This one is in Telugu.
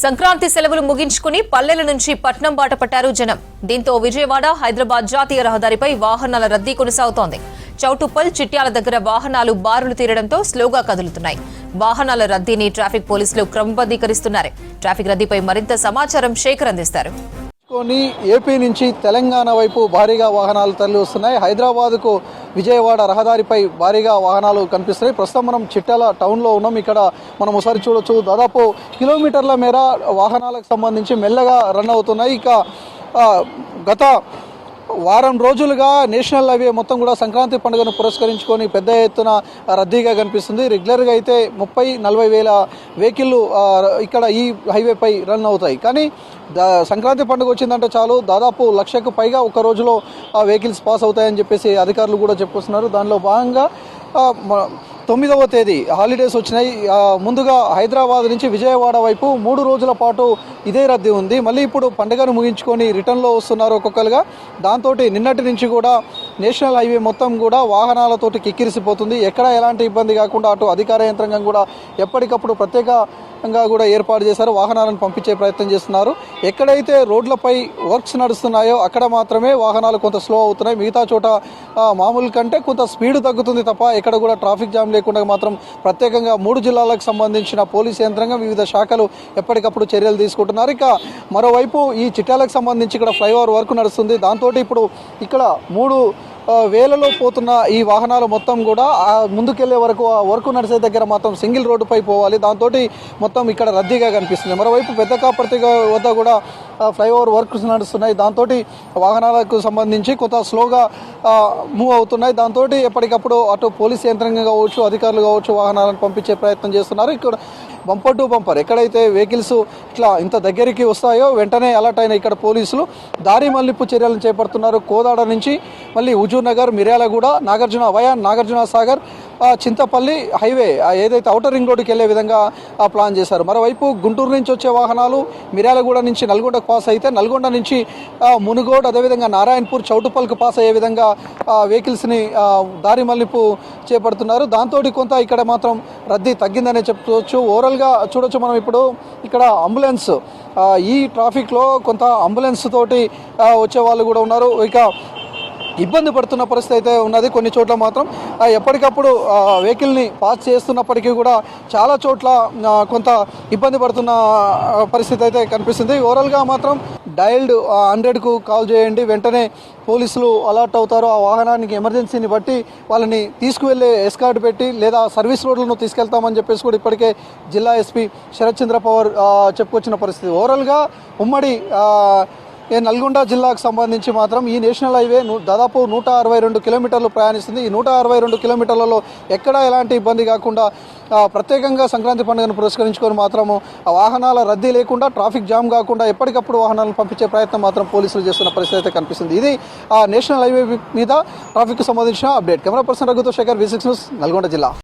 సంక్రాంతి సెలవులు ముగించుకుని పల్లెల నుంచి పట్నం బాట పట్టారు జనం. దీంతో విజయవాడ హైదరాబాద్ జాతీయ రహదారిపై వాహనాల రద్దీ కొనసాగుతోంది. చౌటుప్పల్ చిట్యాల దగ్గర వాహనాలు బారులు తీరడంతో స్లోగా కదులుతున్నాయి. వాహనాల రద్దీని ట్రాఫిక్ పోలీసులు క్రమబద్దీకరిస్తున్నారు. ట్రాఫిక్ రద్దీపై మరింత సమాచారం శేఖర్ అందిస్తారు. ఏపీ నుంచి తెలంగాణ వైపు భారీగా వాహనాలు తరలి వస్తున్నాయి. హైదరాబాద్కు విజయవాడ రహదారిపై భారీగా వాహనాలు కనిపిస్తున్నాయి. ప్రస్తుతం మనం చిట్యాల టౌన్లో ఉన్నాం. ఇక్కడ మనం ఒకసారి చూడొచ్చు, దాదాపు కిలోమీటర్ల మేర వాహనాలకు సంబంధించి మెల్లగా రన్ అవుతున్నాయి. ఇక గత వారం రోజులుగా నేషనల్ హైవే మొత్తం కూడా సంక్రాంతి పండుగను పురస్కరించుకొని పెద్ద ఎత్తున రద్దీగా కనిపిస్తుంది. రెగ్యులర్గా అయితే 30-40 వేల వెహికల్లు ఇక్కడ ఈ హైవేపై రన్ అవుతాయి. కానీ సంక్రాంతి పండుగ వచ్చిందంటే చాలు దాదాపు 1,00,000కు పైగా ఒక రోజులో వెహికల్స్ పాస్ అవుతాయని చెప్పేసి అధికారులు కూడా చెప్పుకొస్తున్నారు. దానిలో భాగంగా 9వ తేదీ హాలిడేస్ వచ్చినాయి. ముందుగా హైదరాబాద్ నుంచి విజయవాడ వైపు 3 రోజుల పాటు ఇదే రద్దీ ఉంది. మళ్ళీ ఇప్పుడు పండుగను ముగించుకొని రిటర్న్లో వస్తున్నారు ఒక్కొక్కరుగా. దాంతో నిన్నటి నుంచి కూడా నేషనల్ హైవే మొత్తం కూడా వాహనాలతోటి కిక్కిరిసిపోతుంది. ఎక్కడ ఎలాంటి ఇబ్బంది కాకుండా అటు అధికార యంత్రాంగం కూడా ఎప్పటికప్పుడు ప్రత్యేకంగా కూడా ఏర్పాటు చేశారు. వాహనాలను పంపించే ప్రయత్నం చేస్తున్నారు. ఎక్కడైతే రోడ్లపై వర్క్స్ నడుస్తున్నాయో అక్కడ మాత్రమే వాహనాలు కొంత స్లో అవుతున్నాయి. మిగతా చోట మామూలు కంటే కొంత స్పీడ్ తగ్గుతుంది తప్ప ఎక్కడ కూడా ట్రాఫిక్ జామ్ లేకుండా మాత్రం ప్రత్యేకంగా 3 జిల్లాలకు సంబంధించిన పోలీసు యంత్రాంగం వివిధ శాఖలు ఎప్పటికప్పుడు చర్యలు తీసుకుంటున్నారు. ఇక మరోవైపు ఈ చిట్యాలకు సంబంధించి ఇక్కడ ఫ్లైఓవర్ వర్క్ నడుస్తుంది. దాంతో ఇప్పుడు ఇక్కడ 3 వేలలో పోతున్న ఈ వాహనాలు మొత్తం కూడా ముందుకెళ్లే వరకు ఆ వర్క్ నడిచే దగ్గర మాత్రం సింగిల్ రోడ్డుపై పోవాలి. దాంతో మొత్తం ఇక్కడ రద్దీగా కనిపిస్తుంది. మరోవైపు పెద్ద కాపర్తి వద్ద కూడా ఫ్లైఓవర్ వర్క్స్ నడుస్తున్నాయి. దాంతో వాహనాలకు సంబంధించి కొంత స్లోగా మూవ్ అవుతున్నాయి. దాంతో ఎప్పటికప్పుడు అటు పోలీస్ యంత్రాంగం కావచ్చు, అధికారులు కావచ్చు వాహనాలను పంపించే ప్రయత్నం చేస్తున్నారు. ఇక్కడ బంపర్ టు బంపర్ ఎక్కడైతే వెహికల్స్ ఇట్లా ఇంత దగ్గరికి వస్తాయో వెంటనే అలర్ట్ అయిన ఇక్కడ పోలీసులు దారి మళ్లింపు చర్యలను చేపడుతున్నారు. కోదాడ నుంచి మళ్ళీ హుజూర్ నగర్, మిర్యాలగూడ, నాగార్జున సాగర్, చింతపల్లి హైవే ఏదైతే ఔటర్ రింగ్ రోడ్డుకి వెళ్లే విధంగా ప్లాన్ చేశారు. మరోవైపు గుంటూరు నుంచి వచ్చే వాహనాలు మిర్యాలగూడ నుంచి నల్గొండకు పాస్ అయితే నల్గొండ నుంచి మునుగోడ్, అదేవిధంగా నారాయణపూర్, చౌటుప్పల్కు పాస్ అయ్యే విధంగా వెహికల్స్ని దారి మళ్లింపు చేపడుతున్నారు. దాంతో కొంత ఇక్కడ మాత్రం రద్దీ తగ్గిందనే చెప్పుకోవచ్చు. ఓవరాల్గా చూడొచ్చు మనం ఇప్పుడు ఇక్కడ అంబులెన్స్ ఈ ట్రాఫిక్లో కొంత అంబులెన్స్ తోటి వచ్చే వాళ్ళు కూడా ఉన్నారు. ఇక ఇబ్బంది పడుతున్న పరిస్థితి అయితే ఉన్నది. కొన్ని చోట్ల మాత్రం ఎప్పటికప్పుడు వెహికల్ని పాస్ చేస్తున్నప్పటికీ కూడా చాలా చోట్ల కొంత ఇబ్బంది పడుతున్న పరిస్థితి అయితే కనిపిస్తుంది. ఓవరాల్గా మాత్రం డయల్డ్ 100కు కాల్ చేయండి, వెంటనే పోలీసులు అలర్ట్ అవుతారు. ఆ వాహనానికి ఎమర్జెన్సీని బట్టి వాళ్ళని తీసుకువెళ్ళే ఎస్కార్ట్ పెట్టి లేదా సర్వీస్ రోడ్లను తీసుకెళ్తామని చెప్పేసి కూడా ఇప్పటికే జిల్లా ఎస్పీ శరత్ చంద్ర పవార్ చెప్పుకొచ్చిన పరిస్థితి. ఓవరాల్గా ఉమ్మడి నల్గొండ జిల్లాకు సంబంధించి మాత్రం ఈ నేషనల్ హైవే దాదాపు 162 కిలోమీటర్లు ప్రయాణిస్తుంది. ఈ 162 కిలోమీటర్లలో ఎక్కడా ఎలాంటి ఇబ్బంది కాకుండా ప్రత్యేకంగా సంక్రాంతి పండుగను పురస్కరించుకొని మాత్రము వాహనాల రద్దీ లేకుండా, ట్రాఫిక్ జామ్ కాకుండా ఎప్పటికప్పుడు వాహనాలను పంపించే ప్రయత్నం మాత్రం పోలీసులు చేస్తున్న పరిస్థితి అయితే కనిపిస్తుంది. ఇది నేషనల్ హైవే మీద ట్రాఫిక్ సంబంధించిన అప్డేట్. కెమెరా పర్సన్ రఘుతో శేఖర్, V6 న్యూస్, నల్గొండ జిల్లా.